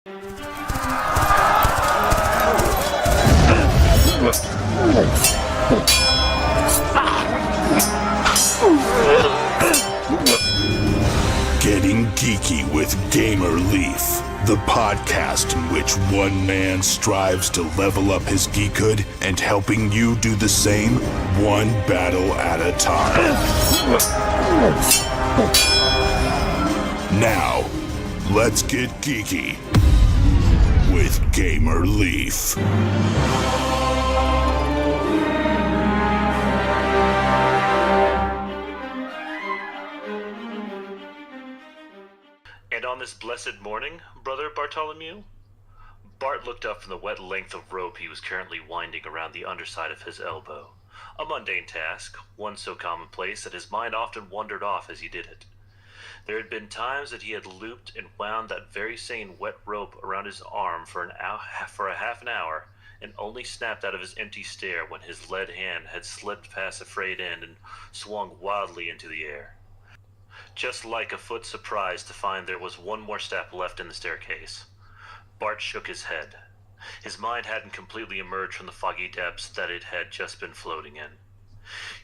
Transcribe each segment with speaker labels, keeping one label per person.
Speaker 1: Getting Geeky with Gamer Leaf, the podcast in which one man strives to level up his geekhood and helping you do the same, one battle at a time. Now, let's get geeky with Gamer Leaf.
Speaker 2: And on this blessed morning, Brother Bartholomew? Bart looked up from the wet length of rope he was currently winding around the underside of his elbow. A mundane task, one so commonplace that his mind often wandered off as he did it. There had been times that he had looped and wound that very same wet rope around his arm for a half an hour, and only snapped out of his empty stare when his lead hand had slipped past the frayed end and swung wildly into the air. Just like a foot surprised to find there was one more step left in the staircase. Bart shook his head. His mind hadn't completely emerged from the foggy depths that it had just been floating in.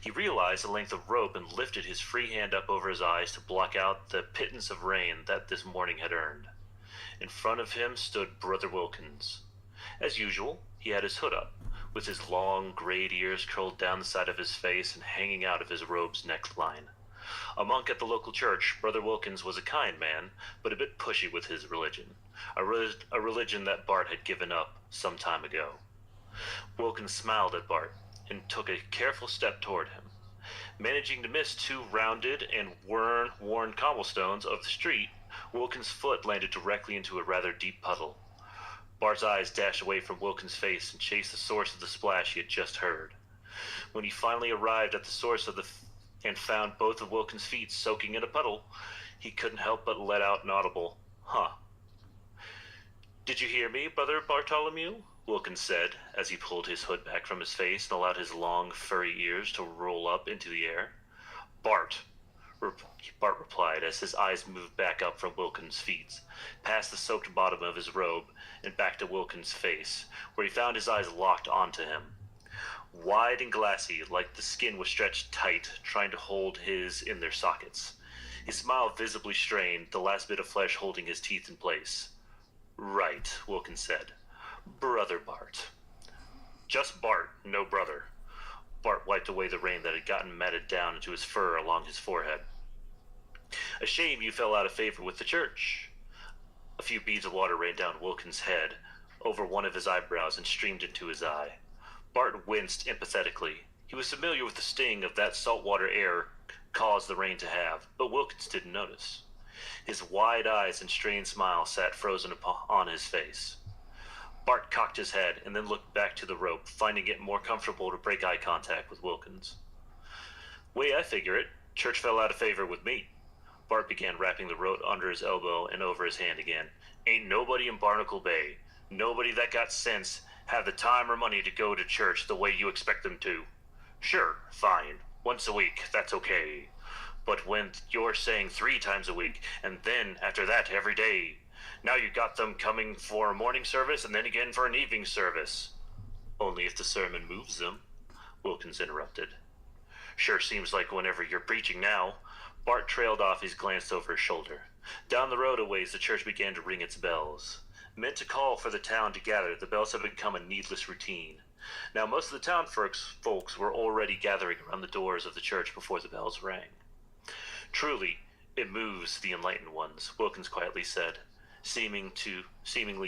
Speaker 2: He realized the length of rope and lifted his free hand up over his eyes to block out the pittance of rain that this morning had earned. In front of him stood Brother Wilkins. As usual, he had his hood up, with his long, grayed ears curled down the side of his face and hanging out of his robe's neckline. A monk at the local church, Brother Wilkins was a kind man, but a bit pushy with his religion. A religion that Bart had given up some time ago. Wilkins smiled at Bart and took a careful step toward him. Managing to miss two rounded and worn cobblestones of the street, Wilkins' foot landed directly into a rather deep puddle. Bart's eyes dashed away from Wilkins' face and chased the source of the splash he had just heard. When he finally arrived at the source of and found both of Wilkins' feet soaking in a puddle, he couldn't help but let out an audible, "Huh." "Did you hear me, Brother Bartholomew?" Wilkins said, as he pulled his hood back from his face and allowed his long, furry ears to roll up into the air. Bart replied as his eyes moved back up from Wilkins' feet, past the soaked bottom of his robe, and back to Wilkins' face, where he found his eyes locked onto him. Wide and glassy, like the skin was stretched tight, trying to hold his in their sockets. His smile visibly strained, the last bit of flesh holding his teeth in place. "Right," Wilkins said. "Brother Bart." "Just Bart, no brother." Bart wiped away the rain that had gotten matted down into his fur along his forehead. "A shame you fell out of favor with the church." A few beads of water ran down Wilkins' head, over one of his eyebrows, and streamed into his eye. Bart winced empathetically. He was familiar with the sting of that saltwater air caused the rain to have, but Wilkins didn't notice. His wide eyes and strained smile sat frozen on his face. Bart cocked his head and then looked back to the rope, finding it more comfortable to break eye contact with Wilkins. "Way I figure it, church fell out of favor with me." Bart began wrapping the rope under his elbow and over his hand again. "Ain't nobody in Barnacle Bay, nobody that got sense, have the time or money to go to church the way you expect them to. Sure, fine, once a week, that's okay. But when you're saying 3 times a week, and then after that every day, now you got them coming for a morning service and then again for an evening service." "Only if the sermon moves them," Wilkins interrupted. "Sure seems like whenever you're preaching now." Bart trailed off as he glanced over his shoulder. Down the road a ways the church began to ring its bells. Meant to call for the town to gather, the bells had become a needless routine. Now most of the town folks were already gathering around the doors of the church before the bells rang. "Truly, it moves the enlightened ones," Wilkins quietly said, seemingly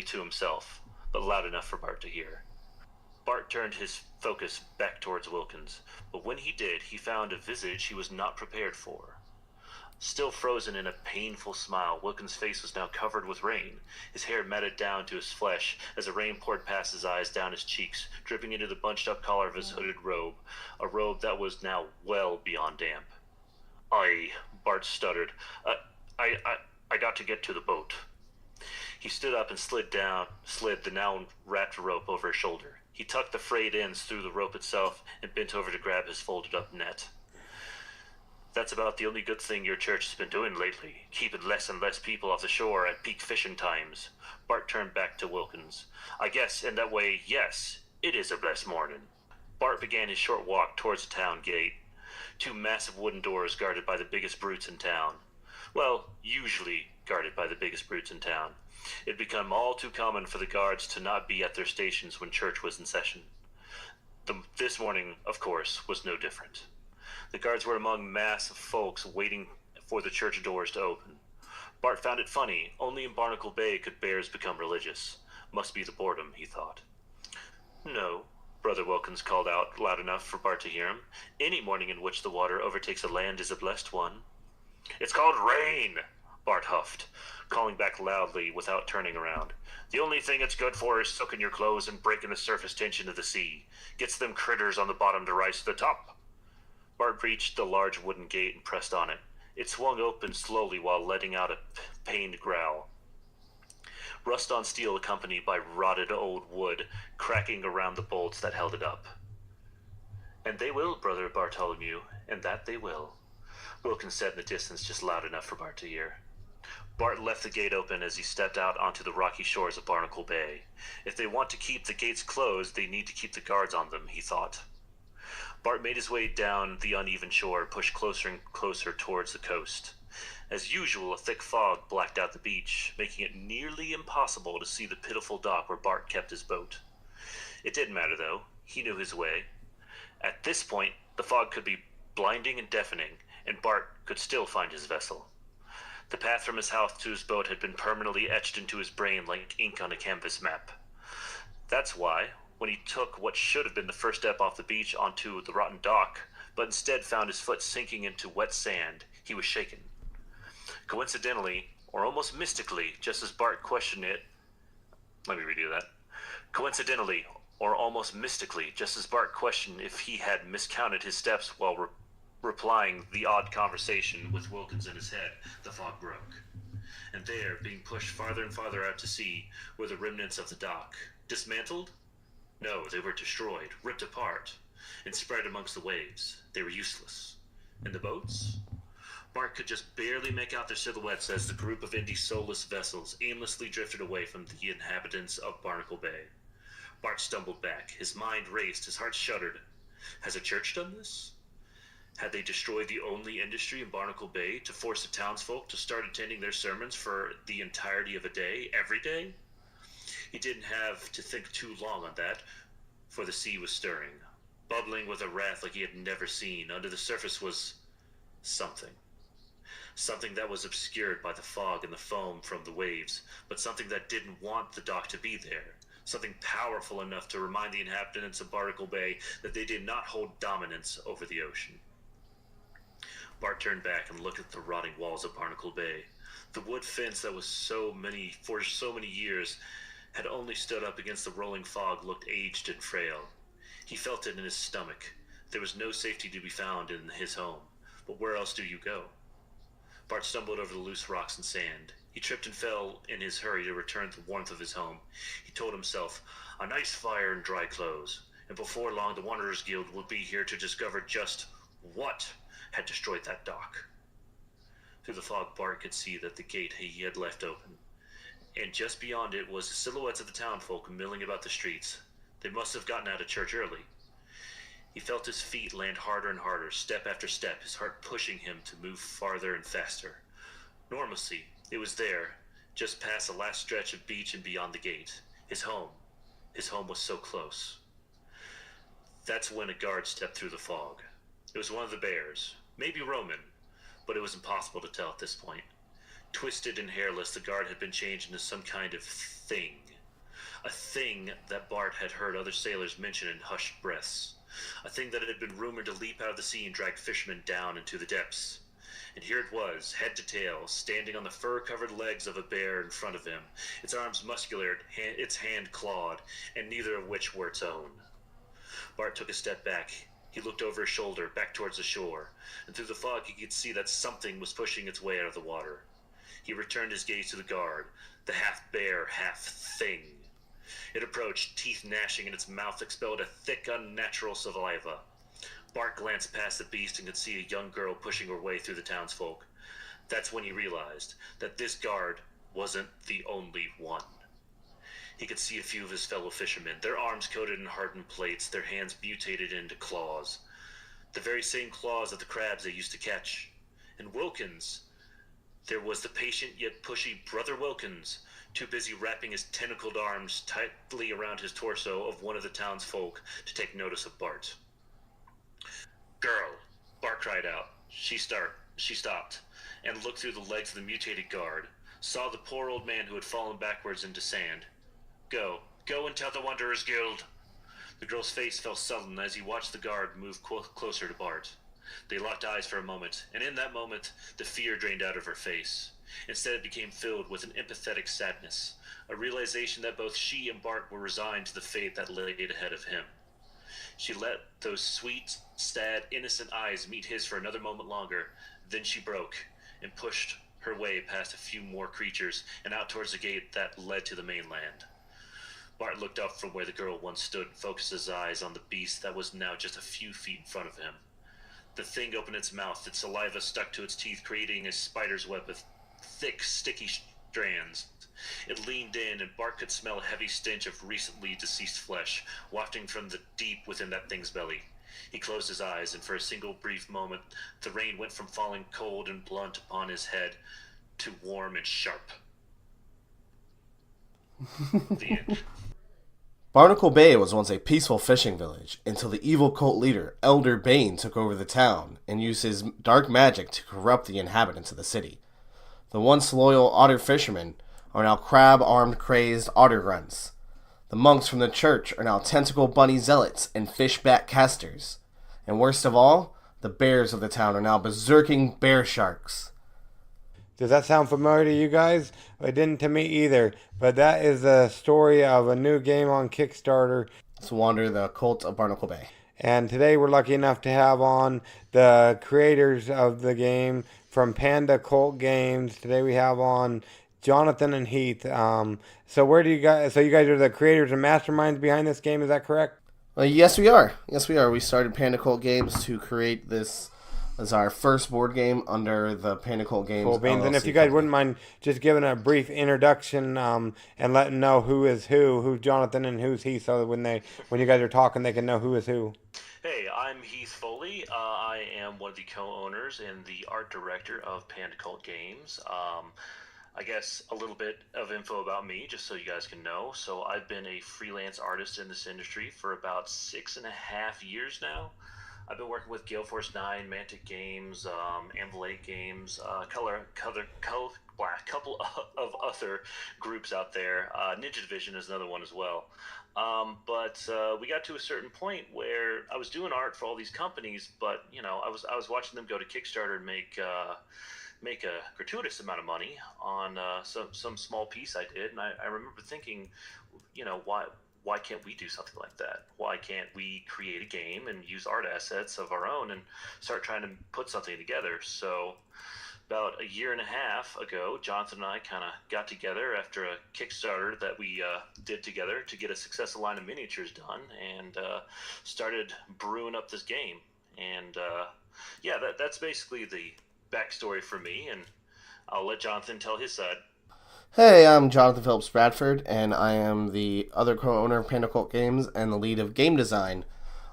Speaker 2: to himself, but loud enough for Bart to hear. Bart turned his focus back towards Wilkins, but when he did, he found a visage he was not prepared for. Still frozen in a painful smile, Wilkins' face was now covered with rain. His hair matted down to his flesh as the rain poured past his eyes, down his cheeks, dripping into the bunched-up collar of his hooded robe, a robe that was now well beyond damp. Bart stuttered. I got to get to the boat." He stood up and slid the now wrapped rope over his shoulder. He tucked the frayed ends through the rope itself and bent over to grab his folded-up net. That's about the only good thing your church has been doing lately, keeping less and less people off the shore at peak fishing times. Bart turned back to Wilkins. I guess, in that way, yes, it is a blessed morning. Bart began his short walk towards the town gate. Two massive wooden doors guarded by the biggest brutes in town. Well, usually guarded by the biggest brutes in town. It had become all too common for the guards to not be at their stations when church was in session. This morning, of course, was no different. The guards were among mass of folks waiting for the church doors to open. Bart found it funny. Only in Barnacle Bay could bears become religious. Must be the boredom, he thought. No, Brother Wilkins called out loud enough for Bart to hear him. Any morning in which the water overtakes a land is a blessed one. It's called rain, Bart huffed, calling back loudly without turning around. The only thing it's good for is soaking your clothes and breaking the surface tension of the sea. Gets them critters on the bottom to rise to the top. Bart reached the large wooden gate and pressed on it. It swung open slowly while letting out a pained growl. Rust on steel accompanied by rotted old wood cracking around the bolts that held it up. And they will, Brother Bartholomew, and that they will, Wilkins said in the distance just loud enough for Bart to hear. Bart left the gate open as he stepped out onto the rocky shores of Barnacle Bay. If they want to keep the gates closed, they need to keep the guards on them, he thought. Bart made his way down the uneven shore, pushed closer and closer towards the coast. As usual, a thick fog blacked out the beach, making it nearly impossible to see the pitiful dock where Bart kept his boat. It didn't matter, though. He knew his way. At this point, the fog could be blinding and deafening, and Bart could still find his vessel. The path from his house to his boat had been permanently etched into his brain like ink on a canvas map. That's why, when he took what should have been the first step off the beach onto the rotten dock, but instead found his foot sinking into wet sand, he was shaken. Coincidentally, or almost mystically, just as Bart questioned it... Let me redo that. Coincidentally, or almost mystically, just as Bart questioned if he had miscounted his steps while replying the odd conversation with Wilkins in his head, the fog broke. And there, being pushed farther and farther out to sea, were the remnants of the dock. Dismantled? No, they were destroyed, ripped apart, and spread amongst the waves. They were useless. And the boats? Bart could just barely make out their silhouettes as the group of empty, soulless vessels aimlessly drifted away from the inhabitants of Barnacle Bay. Bart stumbled back. His mind raced, his heart shuddered. Has a church done this? Had they destroyed the only industry in Barnacle Bay to force the townsfolk to start attending their sermons for the entirety of a day, every day? He didn't have to think too long on that, for the sea was stirring, bubbling with a wrath like he had never seen. Under the surface was something. Something that was obscured by the fog and the foam from the waves, but something that didn't want the dock to be there. Something powerful enough to remind the inhabitants of Barnacle Bay that they did not hold dominance over the ocean. Bart turned back and looked at the rotting walls of Barnacle Bay. The wood fence that was for so many years had only stood up against the rolling fog looked aged and frail. He felt it in his stomach. There was no safety to be found in his home. But where else do you go? Bart stumbled over the loose rocks and sand. He tripped and fell in his hurry to return to the warmth of his home. He told himself, a nice fire and dry clothes, and before long the Wanderers Guild would be here to discover just what had destroyed that dock. Through the fog, Bart could see that the gate he had left open, and just beyond it was the silhouettes of the townfolk milling about the streets. They must have gotten out of church early. He felt his feet land harder and harder, step after step, his heart pushing him to move farther and faster. Normalcy, it was there, just past the last stretch of beach and beyond the gate. His home. His home was so close. That's when a guard stepped through the fog. It was one of the bears, maybe Roman, but it was impossible to tell at this point. Twisted and hairless, the guard had been changed into some kind of thing. A thing that Bart had heard other sailors mention in hushed breaths. A thing that had been rumored to leap out of the sea and drag fishermen down into the depths. And here it was, head to tail, standing on the fur-covered legs of a bear in front of him, its arms muscular, its hand clawed, and neither of which were its own. Bart took a step back. He looked over his shoulder, back towards the shore, and through the fog he could see that something was pushing its way out of the water. He returned his gaze to the guard, the half-bear, half-thing. It approached, teeth gnashing, and its mouth expelled a thick, unnatural saliva. Bart glanced past the beast and could see a young girl pushing her way through the townsfolk. That's when he realized that this guard wasn't the only one. He could see a few of his fellow fishermen, their arms coated in hardened plates, their hands mutated into claws. The very same claws of the crabs they used to catch. And Wilkins, there was the patient yet pushy Brother Wilkins, too busy wrapping his tentacled arms tightly around his torso of one of the townsfolk to take notice of Bart. "Girl," Bart cried out. She stopped, and looked through the legs of the mutated guard, saw the poor old man who had fallen backwards into sand. Go and tell the Wanderers Guild." The girl's face fell sullen as he watched the guard move closer to Bart. They locked eyes for a moment, and in that moment, the fear drained out of her face. Instead, it became filled with an empathetic sadness, a realization that both she and Bart were resigned to the fate that lay ahead of him. She let those sweet, sad, innocent eyes meet his for another moment longer, then she broke and pushed her way past a few more creatures and out towards the gate that led to the mainland. Bart looked up from where the girl once stood and focused his eyes on the beast that was now just a few feet in front of him. The thing opened its mouth, its saliva stuck to its teeth, creating a spider's web of thick, sticky strands. It leaned in, and Bart could smell a heavy stench of recently deceased flesh, wafting from the deep within that thing's belly. He closed his eyes, and for a single brief moment, the rain went from falling cold and blunt upon his head to warm and sharp. The end.
Speaker 3: Barnacle Bay was once a peaceful fishing village until the evil cult leader, Elder Bane, took over the town and used his dark magic to corrupt the inhabitants of the city. The once loyal otter fishermen are now crab-armed crazed otter grunts. The monks from the church are now tentacle bunny zealots and fishback casters. And worst of all, the bears of the town are now berserking bear sharks.
Speaker 4: Does that sound familiar to you guys? It didn't to me either. But that is the story of a new game on Kickstarter.
Speaker 3: It's Wander, the Cult of Barnacle Bay.
Speaker 4: And today we're lucky enough to have on the creators of the game from Panda Cult Games. Today we have on Jonathan and Heath. So you guys are the creators and masterminds behind this game, is that correct?
Speaker 3: Yes, we are. We started Panda Cult Games to create this as our first board game under the Panda Cult Games.
Speaker 4: Cool beans. And if you guys wouldn't mind just giving a brief introduction and letting know who is who's Jonathan and who's Heath, so that when you guys are talking, they can know who is who.
Speaker 2: Hey, I'm Heath Foley. I am one of the co-owners and the art director of Panda Cult Games. I guess a little bit of info about me, just so you guys can know. So I've been a freelance artist in this industry for about 6.5 years now. I've been working with Gale Force 9, Mantic Games, Amblade Games, a couple of other groups out there. Ninja Division is another one as well. But we got to a certain point where I was doing art for all these companies, but I was watching them go to Kickstarter and make a gratuitous amount of money on some small piece I did, and I remember thinking, why can't we do something like that? Why can't we create a game and use art assets of our own and start trying to put something together? So about 1.5 years ago, Jonathan and I kind of got together after a Kickstarter that we did together to get a successful line of miniatures done, and started brewing up this game. And that's basically the backstory for me, and I'll let Jonathan tell his side.
Speaker 3: Hey, I'm Jonathan Phillips Bradford, and I am the other co-owner of Panda Cult Games and the lead of game design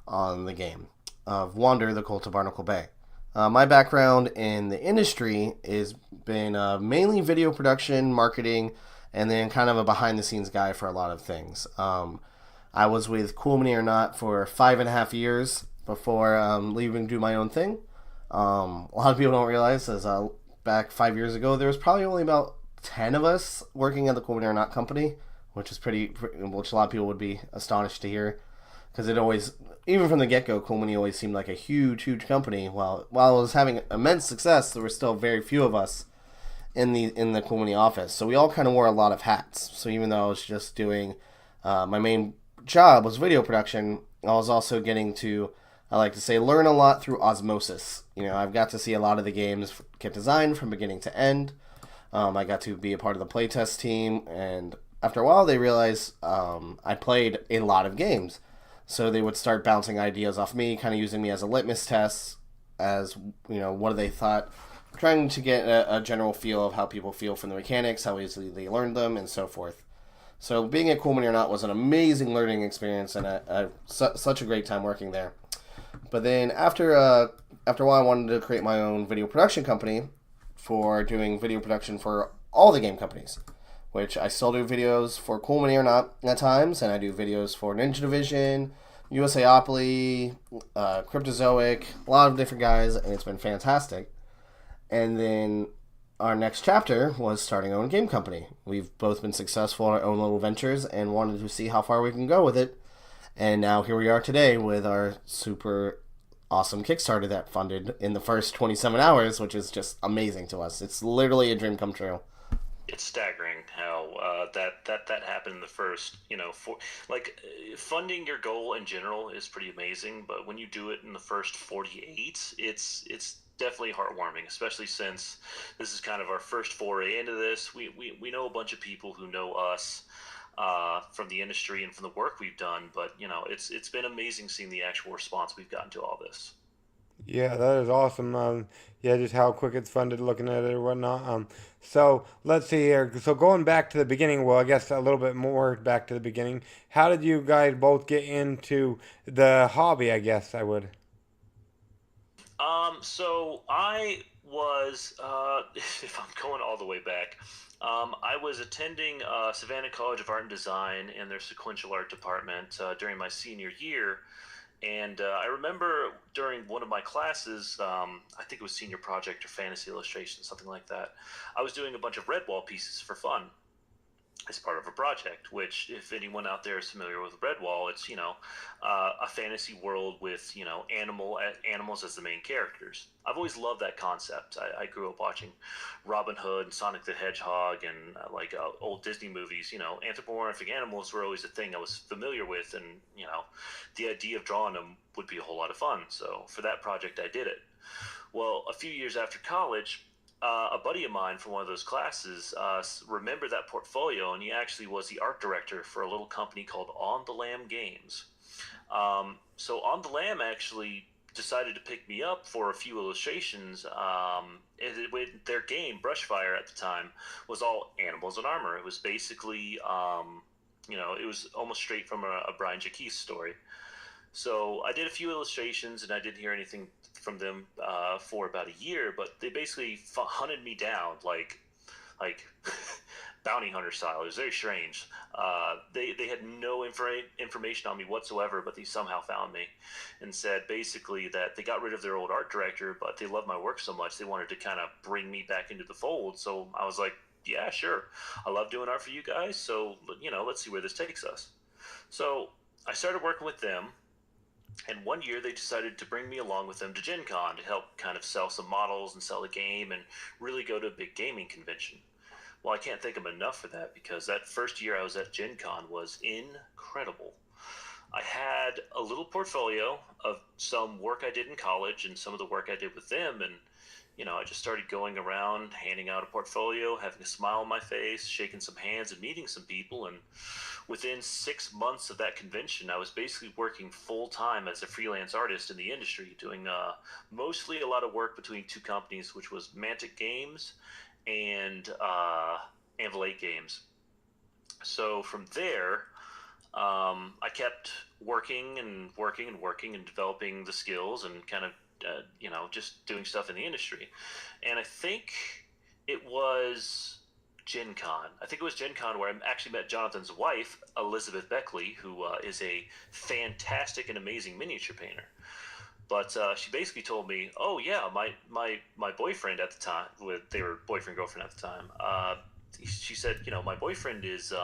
Speaker 3: on the game of Wander, the Cult of Barnacle Bay. My background in the industry has been mainly video production, marketing, and then kind of a behind-the-scenes guy for a lot of things. I was with Cool Mini or Not for 5.5 years before leaving to do my own thing. A lot of people don't realize, as back 5 years ago, there was probably only about 10 of us working at the Cool Mini or Not company, which is which a lot of people would be astonished to hear, because it always, even from the get-go, Cool Mini always seemed like a huge company. While it was having immense success, there were still very few of us in the Cool Mini office, so we all kind of wore a lot of hats. So even though I was just doing my main job was video production, I was also getting to, I like to say, learn a lot through osmosis. I've got to see a lot of the games get designed from beginning to end. I got to be a part of the playtest team, and after a while they realized I played a lot of games. So they would start bouncing ideas off me, kind of using me as a litmus test, as what they thought, trying to get a general feel of how people feel from the mechanics, how easily they learned them, and so forth. So being at Cool Mini or Not was an amazing learning experience, and such a great time working there. But then after a while, I wanted to create my own video production company for doing video production for all the game companies, which I still do videos for Cool Mini or Not at times, and I do videos for Ninja Division, USAopoly, Cryptozoic, a lot of different guys, and it's been fantastic. And then our next chapter was starting our own game company. We've both been successful in our own little ventures and wanted to see how far we can go with it. And now here we are today with our super awesome Kickstarter that funded in the first 27 hours, which is just amazing to us. It's literally a dream come true.
Speaker 2: It's staggering how that happened in the first, funding your goal in general is pretty amazing, but when you do it in the first 48, it's definitely heartwarming, especially since this is kind of our first foray into this. We know a bunch of people who know us from the industry and from the work we've done, but it's been amazing seeing the actual response we've gotten to all this.
Speaker 4: Yeah, that is awesome. Yeah, just how quick it's funded, looking at it or whatnot. So let's see here. So going back to the beginning, well, I guess a little bit more back to the beginning. How did you guys both get into the hobby? I guess I would.
Speaker 2: So I was, if I'm going all the way back, I was attending Savannah College of Art and Design in their sequential art department during my senior year. And I remember during one of my classes, I think it was senior project or fantasy illustration, something like that, I was doing a bunch of red wall pieces for fun as part of a project, which, if anyone out there is familiar with Redwall, it's a fantasy world with animals as the main characters. I've always loved that concept. I grew up watching Robin Hood and Sonic the Hedgehog and old Disney movies. Anthropomorphic animals were always a thing I was familiar with, and the idea of drawing them would be a whole lot of fun. So for that project, I did it. Well, a few years after college, a buddy of mine from one of those classes remembered that portfolio, and he actually was the art director for a little company called On the Lamb Games. So On the Lamb actually decided to pick me up for a few illustrations. Their game, Brushfire, at the time, was all animals and armor. It was basically, it was almost straight from a Brian Jacques story. So I did a few illustrations, and I didn't hear anything from them for about a year. But they basically hunted me down like bounty hunter style. It was very strange. They had no information on me whatsoever, but they somehow found me and said basically that they got rid of their old art director, but they loved my work so much they wanted to kind of bring me back into the fold. So I was like, yeah, sure. I love doing art for you guys. So let's see where this takes us. So I started working with them. And one year they decided to bring me along with them to Gen Con to help kind of sell some models and sell the game and really go to a big gaming convention. Well, I can't thank them enough for that, because that first year I was at Gen Con was incredible. I had a little portfolio of some work I did in college and some of the work I did with them, and I just started going around, handing out a portfolio, having a smile on my face, shaking some hands, and meeting some people. And within 6 months of that convention, I was basically working full-time as a freelance artist in the industry, doing mostly a lot of work between two companies, which was Mantic Games and Anvil8 Games. So from there, I kept working and developing the skills and kind of just doing stuff in the industry. And I think it was Gen Con. I think it was Gen Con where I actually met Jonathan's wife, Elizabeth Beckley, who is a fantastic and amazing miniature painter. But she basically told me, oh yeah, my boyfriend at the time, they were boyfriend girlfriend at the time. She said, my boyfriend is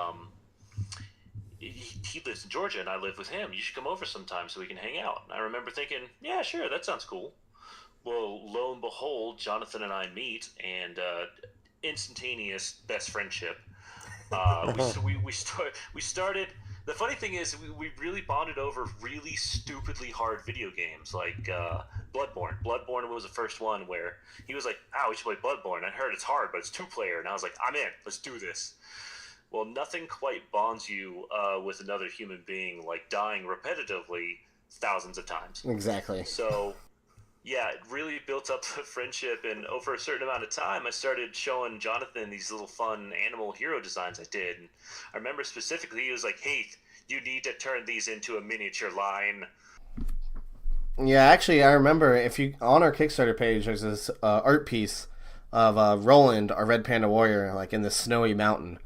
Speaker 2: he lives in Georgia and I live with him. You should come over sometime so we can hang out. And I remember thinking, yeah, sure, that sounds cool. Well, lo and behold, Jonathan and I meet, and instantaneous best friendborn. We started. The funny thing is, we really bonded over really stupidly hard video games like Bloodborne. Bloodborne was the first one where he was like, "Ah, we should play Bloodborne." I heard it's hard, but it's 2-player, and I was like, "I'm in. Let's do this." Well, nothing quite bonds you with another human being like dying repetitively thousands of times.
Speaker 3: Exactly.
Speaker 2: So, yeah, it really built up a friendship, and over a certain amount of time, I started showing Jonathan these little fun animal hero designs I did. And I remember specifically, he was like, "Hey, you need to turn these into a miniature line."
Speaker 3: Yeah, actually, I remember if you on our Kickstarter page, there's this art piece of Roland, our red panda warrior, like in the snowy mountain,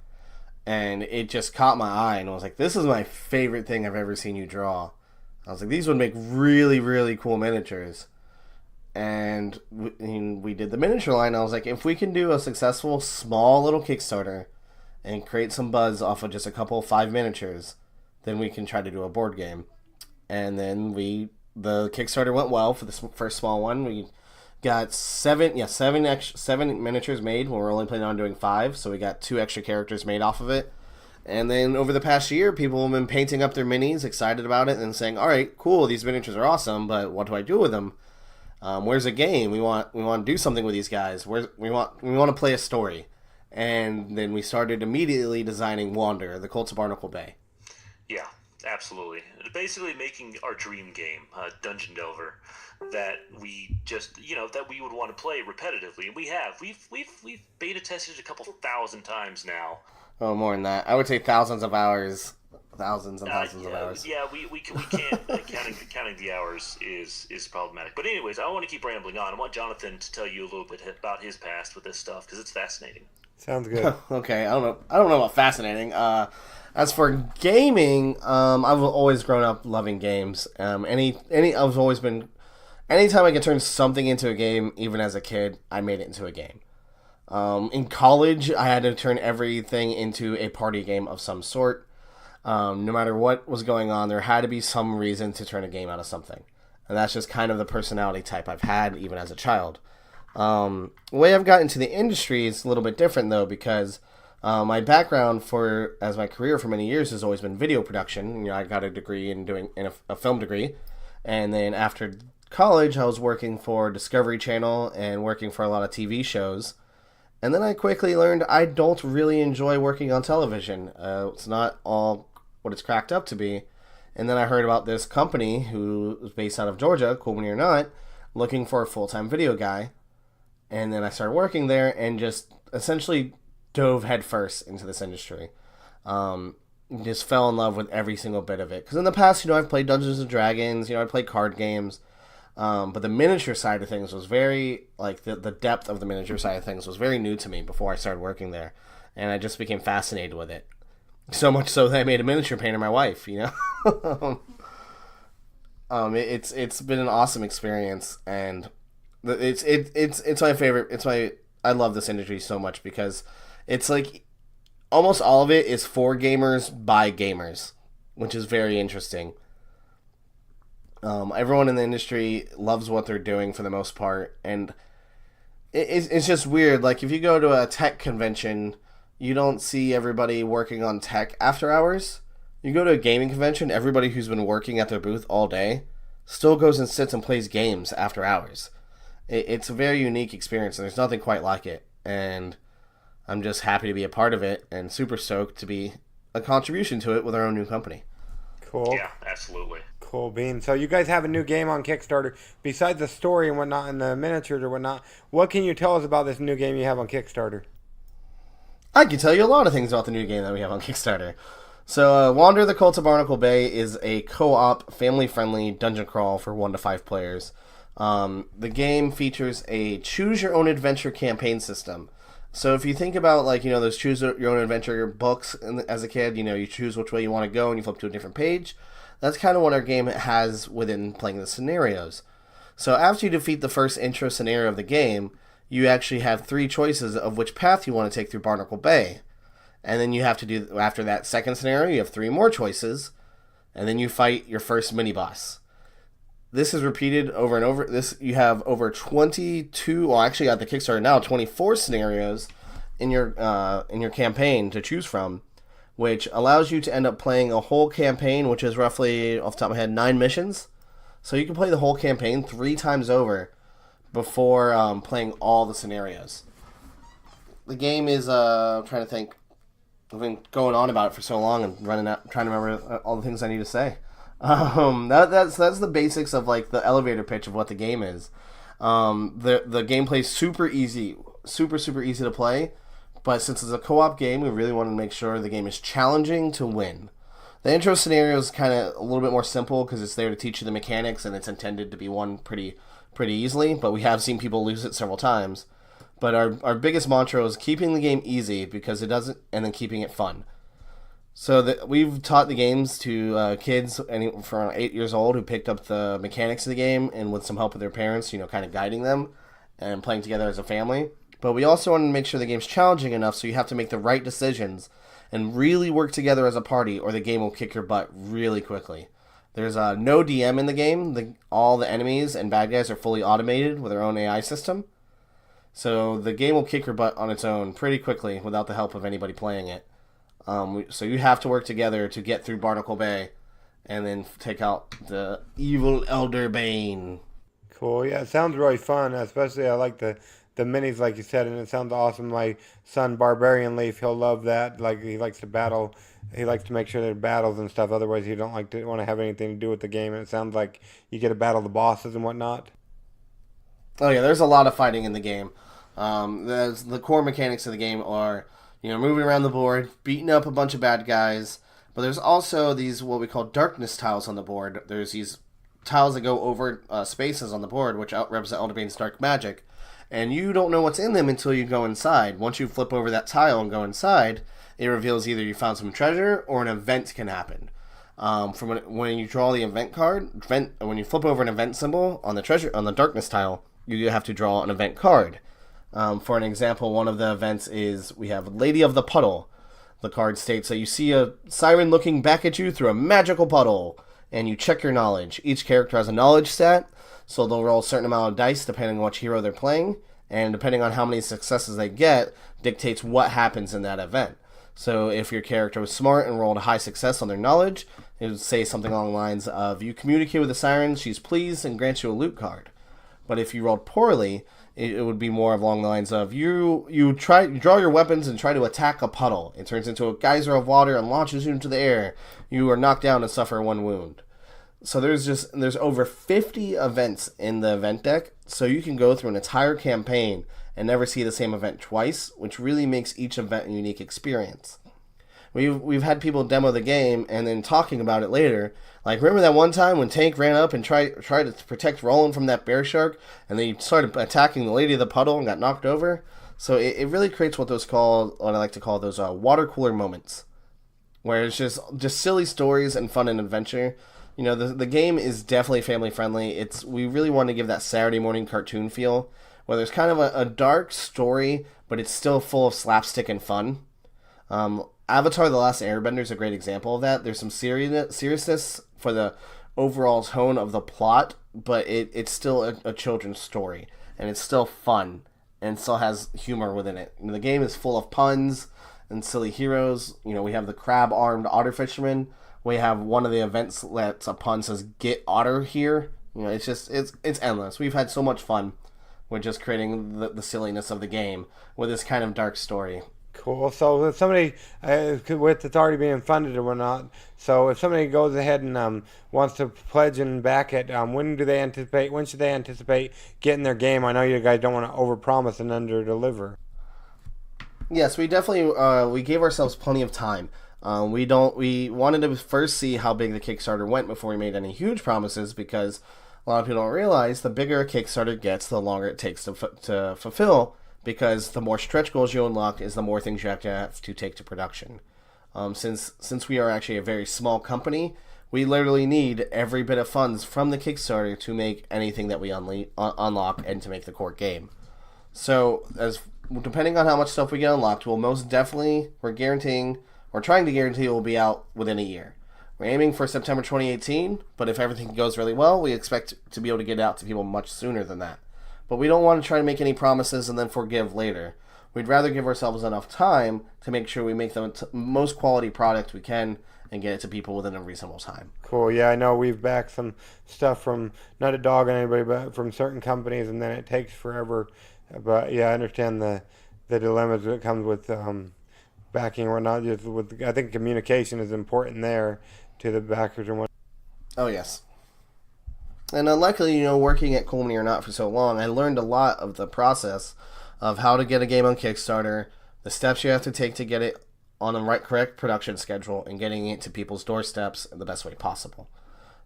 Speaker 3: and it just caught my eye, and I was like, "This is my favorite thing I've ever seen you draw." I was like, "These would make really, really cool miniatures." And we did the miniature line. I was like, if we can do a successful small little Kickstarter and create some buzz off of just a couple of 5 miniatures, then we can try to do a board game. And then the Kickstarter went well for the first small one. We got seven miniatures made when we're only planning on doing 5, so we got 2 extra characters made off of it. And then over the past year, people have been painting up their minis, excited about it, and saying, "All right, cool, these miniatures are awesome, but what do I do with them? Where's a game? We want to do something with these guys. We want to play a story." And then we started immediately designing Wander, the Cult of Barnacle Bay.
Speaker 2: Yeah, absolutely. Basically making our dream game, Dungeon Delver, that we just, that we would want to play repetitively. And we have. We've beta tested it a couple thousand times now.
Speaker 3: Oh, more than that. I would say thousands of hours. Thousands and thousands of hours.
Speaker 2: Yeah, we can't. Counting the hours is problematic. But anyways, I don't want to keep rambling on. I want Jonathan to tell you a little bit about his past with this stuff, because it's fascinating.
Speaker 4: Sounds good.
Speaker 3: Okay, I don't know about fascinating. As for gaming, I've always grown up loving games. I've always been. Anytime I could turn something into a game, even as a kid, I made it into a game. In college, I had to turn everything into a party game of some sort. No matter what was going on, there had to be some reason to turn a game out of something. And that's just kind of the personality type I've had even as a child. The way I've gotten into the industry is a little bit different, though, because my background as my career for many years has always been video production. I got a degree in a film degree. And then after college, I was working for Discovery Channel and working for a lot of TV shows. And then I quickly learned I don't really enjoy working on television. It's not all what it's cracked up to be. And then I heard about this company who was based out of Georgia, cool when you're not, looking for a full-time video guy. And then I started working there and just essentially dove headfirst into this industry. Just fell in love with every single bit of it. Because in the past, I've played Dungeons and Dragons, I played card games. But the miniature side of things was very, the depth of the miniature side of things was very new to me before I started working there. And I just became fascinated with it. So much so that I made a miniature painter my wife, It's been an awesome experience, and it's my favorite. I love this industry so much because it's like almost all of it is for gamers by gamers, which is very interesting. Everyone in the industry loves what they're doing for the most part, and it's just weird. Like, if you go to a tech convention, you don't see everybody working on tech after hours. You go to a gaming convention, everybody who's been working at their booth all day still goes and sits and plays games after hours. It's a very unique experience, and there's nothing quite like it. And I'm just happy to be a part of it, and super stoked to be a contribution to it with our own new company.
Speaker 4: Cool.
Speaker 2: Yeah, absolutely.
Speaker 4: Cool bean. So you guys have a new game on Kickstarter. Besides the story and whatnot and the miniatures or whatnot, what can you tell us about this new game you have on Kickstarter?
Speaker 3: I can tell you a lot of things about the new game that we have on Kickstarter. So, Wander the Cult of Barnacle Bay is a co-op, family-friendly dungeon crawl for 1 to 5 players. The game features a choose-your-own-adventure campaign system. So if you think about, those choose-your-own-adventure books as a kid, you choose which way you want to go and you flip to a different page. That's kind of what our game has within playing the scenarios. So after you defeat the first intro scenario of the game, you actually have 3 choices of which path you want to take through Barnacle Bay. And then you have to do, after that second scenario, you have 3 more choices, and then you fight your first mini-boss. This is repeated over and over. You have over 22, well, actually at the Kickstarter now, 24 scenarios in your campaign to choose from, which allows you to end up playing a whole campaign, which is roughly, off the top of my head, 9 missions. So you can play the whole campaign 3 times over before playing all the scenarios. The game is, I'm trying to think, I've been going on about it for so long and running out, trying to remember all the things I need to say. That's the basics of like the elevator pitch of what the game is. The gameplay's super easy, super easy to play. But since it's a co-op game, we really want to make sure the game is challenging to win. The intro scenario is kind of a little bit more simple because it's there to teach you the mechanics and it's intended to be won pretty easily. But we have seen people lose it several times. But our biggest mantra is keeping the game easy because it doesn't, and then keeping it fun. So we've taught the games to kids from around 8 years old who picked up the mechanics of the game and with some help of their parents, kind of guiding them and playing together as a family. But we also want to make sure the game's challenging enough so you have to make the right decisions and really work together as a party or the game will kick your butt really quickly. There's no DM in the game. All the enemies and bad guys are fully automated with their own AI system. So the game will kick your butt on its own pretty quickly without the help of anybody playing it. So you have to work together to get through Barnacle Bay and then take out the evil Elder Bane.
Speaker 4: Cool. Yeah, it sounds really fun. Especially I like the minis, like you said, and it sounds awesome. My son, Barbarian Leaf, he'll love that. Like, he likes to battle. He likes to make sure there are battles and stuff. Otherwise, he don't want to have anything to do with the game. And it sounds like you get to battle the bosses and whatnot.
Speaker 3: Oh yeah, there's a lot of fighting in the game. The core mechanics of the game are, moving around the board, beating up a bunch of bad guys. But there's also these what we call darkness tiles on the board. There's these tiles that go over spaces on the board, which represent Elder Bane's dark magic. And you don't know what's in them until you go inside. Once you flip over that tile and go inside, it reveals either you found some treasure or an event can happen. When you draw the event card, when you flip over an event symbol on the darkness tile, you have to draw an event card. For an example, one of the events is we have Lady of the Puddle. The card states that you see a siren looking back at you through a magical puddle, and you check your knowledge. Each character has a knowledge stat, so they'll roll a certain amount of dice depending on which hero they're playing, and depending on how many successes they get, dictates what happens in that event. So if your character was smart and rolled a high success on their knowledge, it would say something along the lines of, you communicate with the siren, she's pleased, and grants you a loot card. But if you rolled poorly, it would be more along the lines of you draw your weapons and try to attack a puddle. It turns into a geyser of water and launches you into the air. You are knocked down and suffer 1 wound. So there's over 50 events in the event deck, so you can go through an entire campaign and never see the same event twice, which really makes each event a unique experience. We've had people demo the game and then talking about it later. Like, remember that one time when Tank ran up and tried to protect Roland from that bear shark, and then he started attacking the Lady of the Puddle and got knocked over? So it really creates what I like to call those water cooler moments, where it's just silly stories and fun and adventure. The game is definitely family friendly. We really want to give that Saturday morning cartoon feel, where there's kind of a dark story, but it's still full of slapstick and fun. Avatar: The Last Airbender is a great example of that. There's some seriousness for the overall tone of the plot, but it's still a children's story, and it's still fun, and still has humor within it. The game is full of puns and silly heroes. We have the crab-armed otter fisherman. We have one of the events that's a pun says, "Get otter here." It's endless. We've had so much fun with just creating the silliness of the game with this kind of dark story.
Speaker 4: Cool. So if somebody, with it's already being funded or whatnot, so if somebody goes ahead and wants to pledge and back it, when should they anticipate getting their game? I know you guys don't want to overpromise and underdeliver.
Speaker 3: Yes, we definitely we gave ourselves plenty of time. We wanted to first see how big the Kickstarter went before we made any huge promises, because a lot of people don't realize the bigger a Kickstarter gets, the longer it takes to fulfill, because the more stretch goals you unlock is the more things you have to take to production. Since we are actually a very small company, we literally need every bit of funds from the Kickstarter to make anything that we unlock and to make the core game. So, depending on how much stuff we get unlocked, we're trying to guarantee it will be out within a year. We're aiming for September 2018, but if everything goes really well, we expect to be able to get it out to people much sooner than that. But we don't want to try to make any promises and then forgive later. We'd rather give ourselves enough time to make sure we make the most quality product we can and get it to people within a reasonable time.
Speaker 4: Cool. Yeah, I know we've backed some stuff from, not a dog on anybody, but from certain companies, and then it takes forever. But yeah, I understand the dilemmas that comes with backing or not. Just with, I think communication is important there to the backers and what.
Speaker 3: Oh, yes. And luckily, working at Colmany or not for so long, I learned a lot of the process of how to get a game on Kickstarter, the steps you have to take to get it on the correct production schedule, and getting it to people's doorsteps in the best way possible.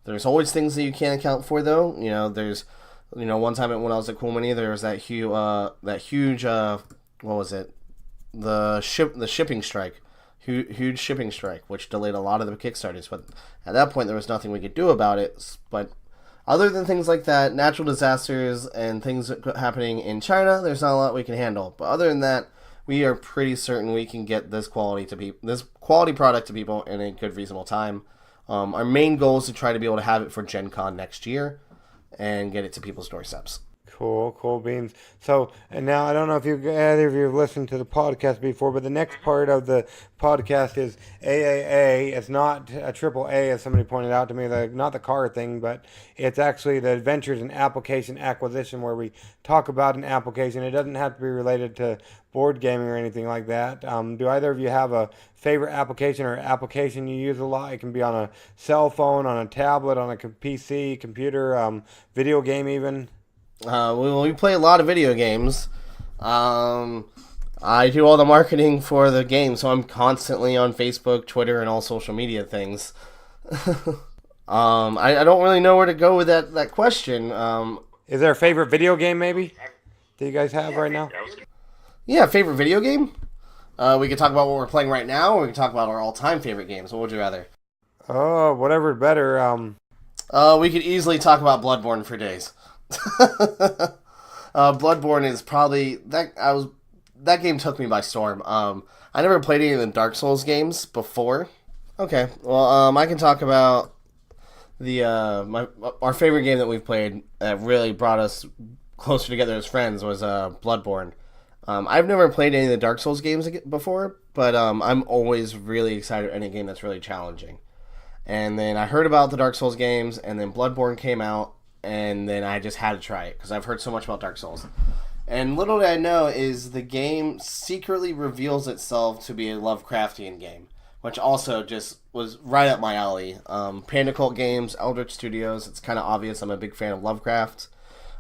Speaker 3: There's always things that you can't account for, though. There's, one time when I was at Colmany, there was that huge, what was it? The shipping strike. Huge shipping strike, which delayed a lot of the Kickstarters. But at that point, there was nothing we could do about it. But other than things like that, natural disasters and things happening in China, there's not a lot we can handle. But other than that, we are pretty certain we can get this quality product to people in a good, reasonable time. Our main goal is to try to be able to have it for Gen Con next year and get it to people's doorsteps.
Speaker 4: Cool beans. So, and now I don't know if either of you have listened to the podcast before, but the next part of the podcast is AAA. It's not a triple A, as somebody pointed out to me, not the car thing, but it's actually the Adventures in Application Acquisition, where we talk about an application. It doesn't have to be related to board gaming or anything like that. Do either of you have a favorite application or application you use a lot? It can be on a cell phone, on a tablet, on a PC, computer, video game even.
Speaker 3: We play a lot of video games. I do all the marketing for the game, so I'm constantly on Facebook, Twitter, and all social media things. I don't really know where to go with that question.
Speaker 4: Is there a favorite video game maybe that you guys have right now?
Speaker 3: Yeah, favorite video game? We could talk about what we're playing right now, or we could talk about our all-time favorite games. What would you rather?
Speaker 4: Oh, whatever's better.
Speaker 3: We could easily talk about Bloodborne for days. Bloodborne is probably that game took me by storm. I never played any of the Dark Souls games before. Okay, well, I can talk about our favorite game that we've played that really brought us closer together as friends was Bloodborne. I've never played any of the Dark Souls games before, but I'm always really excited at any game that's really challenging. And then I heard about the Dark Souls games, and then Bloodborne came out, and then I just had to try it because I've heard so much about Dark Souls. And little did I know is the game secretly reveals itself to be a Lovecraftian game, which also just was right up my alley. Panda Cult Games, Eldritch Studios, it's kind of obvious I'm a big fan of Lovecraft.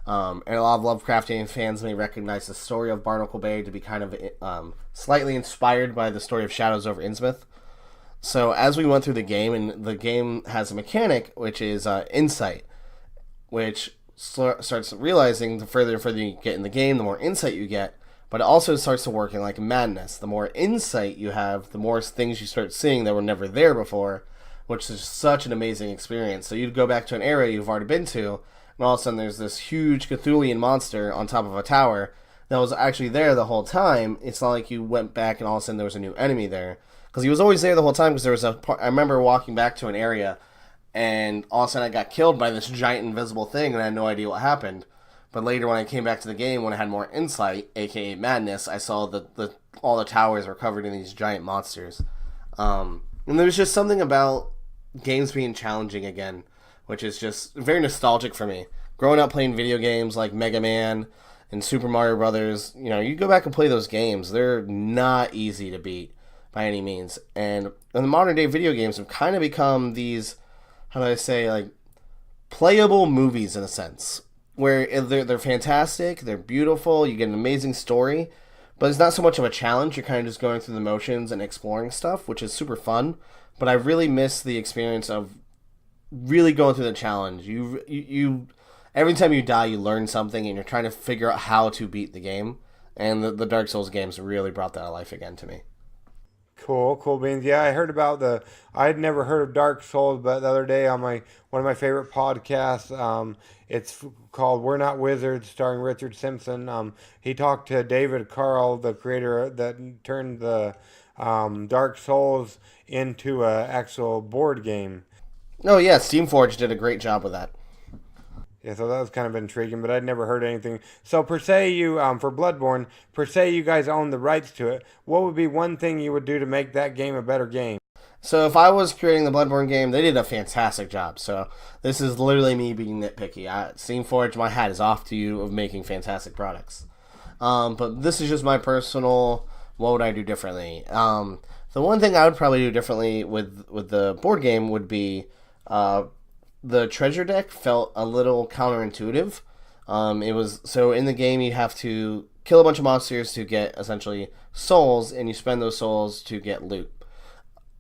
Speaker 3: And a lot of Lovecraftian fans may recognize the story of Barnacle Bay to be kind of slightly inspired by the story of Shadows over Innsmouth. So as we went through the game, and the game has a mechanic, which is insight, which starts realizing the further and further you get in the game, the more insight you get, but it also starts to work in like madness. The more insight you have, the more things you start seeing that were never there before, which is such an amazing experience. So you'd go back to an area you've already been to, and all of a sudden there's this huge Cthulhian monster on top of a tower that was actually there the whole time. It's not like you went back and all of a sudden there was a new enemy there. Because he was always there the whole time, because there was I remember walking back to an area, and all of a sudden I got killed by this giant invisible thing, and I had no idea what happened. But later when I came back to the game, when I had more insight, aka madness, I saw that all the towers were covered in these giant monsters. And there was just something about games being challenging again, which is just very nostalgic for me. Growing up playing video games like Mega Man and Super Mario Brothers, you go back and play those games, they're not easy to beat by any means. And in the modern day, video games have kind of become these, how do I say, like, playable movies in a sense, where they're fantastic, they're beautiful, you get an amazing story, but it's not so much of a challenge. You're kind of just going through the motions and exploring stuff, which is super fun. But I really miss the experience of really going through the challenge. You every time you die, you learn something, and you're trying to figure out how to beat the game. And the Dark Souls games really brought that to life again to me.
Speaker 4: Cool beans. Yeah, I heard about I had never heard of Dark Souls, but the other day on one of my favorite podcasts, it's called We're Not Wizards, starring Richard Simpson. He talked to David Carl, the creator that turned the Dark Souls into an actual board game.
Speaker 3: Oh yeah, Steamforged did a great job with that.
Speaker 4: Yeah, so that was kind of intriguing, but I'd never heard anything. So per se, you for Bloodborne, per se, you guys own the rights to it. What would be one thing you would do to make that game a better game?
Speaker 3: So if I was creating the Bloodborne game, they did a fantastic job. So this is literally me being nitpicky. Steamforged, my hat is off to you of making fantastic products. But this is just my personal what would I do differently? The one thing I would probably do differently with the board game would be the treasure deck felt a little counterintuitive. It was so in the game you have to kill a bunch of monsters to get essentially souls, and you spend those souls to get loot.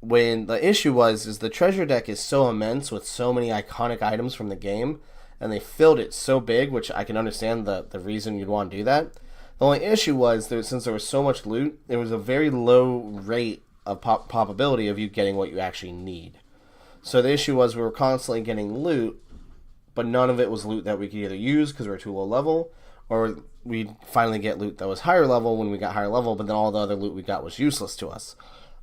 Speaker 3: When the issue is the treasure deck is so immense with so many iconic items from the game, and they filled it so big, which I can understand the reason you'd want to do that. The only issue was that since there was so much loot, there was a very low rate of probability of you getting what you actually need. So the issue was we were constantly getting loot, but none of it was loot that we could either use because we were too low level, or we'd finally get loot that was higher level when we got higher level, but then all the other loot we got was useless to us.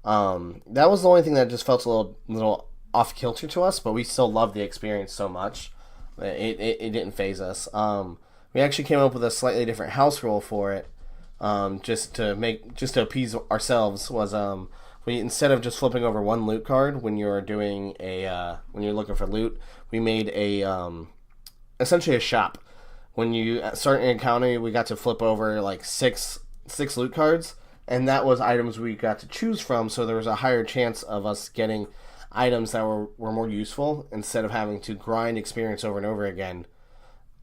Speaker 3: That was the only thing that just felt a little off kilter to us, but we still loved the experience so much. It didn't faze us. We actually came up with a slightly different house rule for it, just to appease ourselves. We instead of just flipping over one loot card when you're doing when you're looking for loot, we made essentially a shop. When you start an encounter, we got to flip over like six loot cards, and that was items we got to choose from. So there was a higher chance of us getting items that were more useful instead of having to grind experience over and over again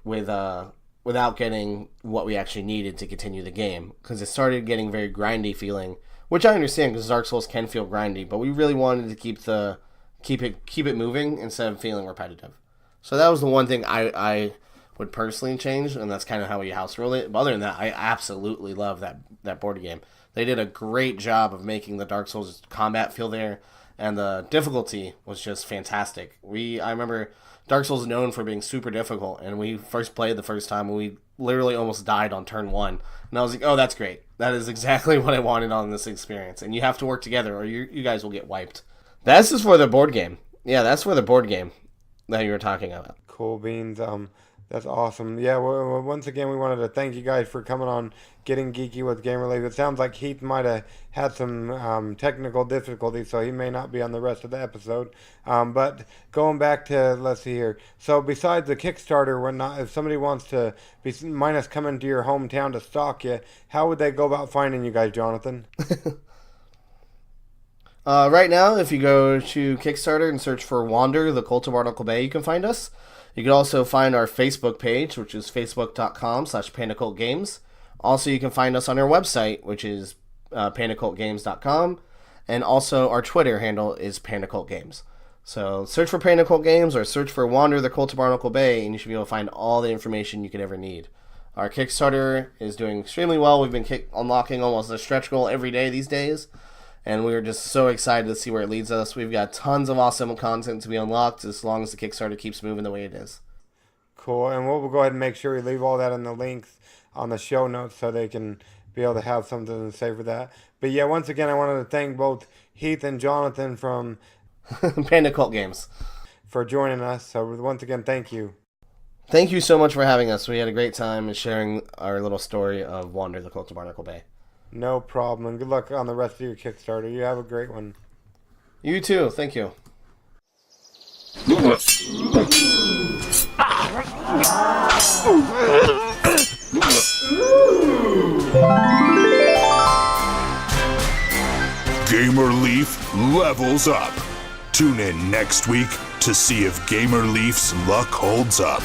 Speaker 3: without getting what we actually needed to continue the game, because it started getting very grindy feeling, which I understand because Dark Souls can feel grindy, but we really wanted to keep it moving instead of feeling repetitive. So that was the one thing I would personally change, and that's kind of how we house rule it. But other than that, I absolutely love that board game. They did a great job of making the Dark Souls combat feel there, and the difficulty was just fantastic. I remember Dark Souls is known for being super difficult, and we first played the first time, and we literally almost died on turn 1. And I was like, oh, that's great. That is exactly what I wanted on this experience. And you have to work together, or you guys will get wiped. That's just for the board game. Yeah, that's for the board game that you were talking about.
Speaker 4: Cool beans. That's awesome. Yeah, well, once again, we wanted to thank you guys for coming on Getting Geeky with Gamer League. It sounds like Heath might have had some technical difficulties, so he may not be on the rest of the episode. But going back to, let's see here. So besides the Kickstarter, if somebody wants to minus come into your hometown to stalk you, how would they go about finding you guys, Jonathan?
Speaker 3: Right now, if you go to Kickstarter and search for Wander, the Cult of Barnacle Bay, you can find us. You can also find our Facebook page, which is facebook.com/PandaCultGames. Also, you can find us on our website, which is PandaCultGames.com. And also, our Twitter handle is PandaCultGames. So, search for Panda Cult Games or search for Wander, the Cult of Barnacle Bay, and you should be able to find all the information you could ever need. Our Kickstarter is doing extremely well. We've been unlocking almost a stretch goal every day these days. And we're just so excited to see where it leads us. We've got tons of awesome content to be unlocked as long as the Kickstarter keeps moving the way it is.
Speaker 4: Cool. And we'll go ahead and make sure we leave all that in the links on the show notes so they can be able to have something to say for that. But yeah, once again, I wanted to thank both Heath and Jonathan from
Speaker 3: Panda Cult Games
Speaker 4: for joining us. So once again, thank you.
Speaker 3: Thank you so much for having us. We had a great time sharing our little story of Wander, the Cult of Barnacle Bay.
Speaker 4: No problem, and good luck on the rest of your Kickstarter. You have a great one.
Speaker 3: You too. Thank you.
Speaker 1: Gamer Leaf levels up. Tune in next week to see if Gamer Leaf's luck holds up.